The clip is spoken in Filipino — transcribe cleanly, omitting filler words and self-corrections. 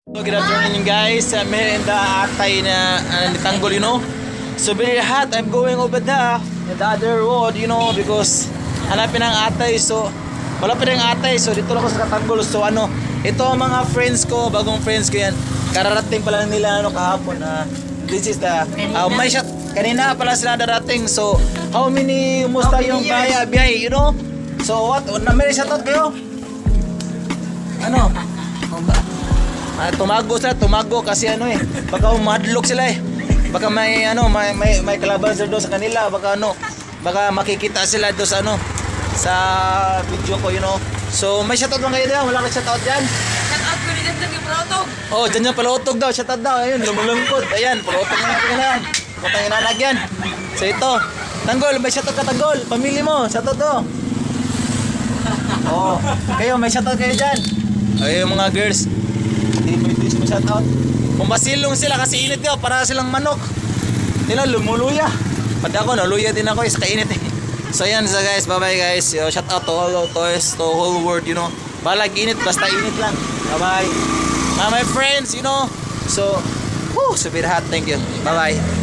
Good afternoon guys, I'm here in the Atay na Tanggol, you know. So very hot, I'm going over there in the other road, you know, because hanapin ang Atay. So wala pa rin ang Atay, so dito lang ako sa Tanggol. So ano, ito ang mga friends ko, bagong friends ko yan. Kararating pa lang nila kahapon na this is the may shot, kanina pala sila darating. So how many musta yung biyahe, you know. So what, may shoutout kayo? Ano? Tumago kasi ano baka madlock sila baka may may kalaban sila doon sa kanila, baka makikita sila doon sa sa video ko, you know. So may shoutout lang kayo diyan, wala kang shoutout diyan? Shoutout ko din sa Palotog. Oh, diyan yung Palotog daw, shoutout daw, ayun, lumulungkot, ayan, Palotog na yan, putang inanag yan. So ito, Tanggol, may shoutout ka Tanggol, pamilya mo, shoutout to. Oh, kayo may shoutout kayo diyan. Ay mga girls, hindi mo shout out. Pumasilong sila kasi init yun, para silang manok. Nila lumuluya. Pati ako, nuluya din ako sa kainit So yan, so guys, bye bye guys. Shout out to all to whole world, you know. Balag init, basta init lang. Bye bye. My friends, you know. So, super hot, thank you. Bye bye.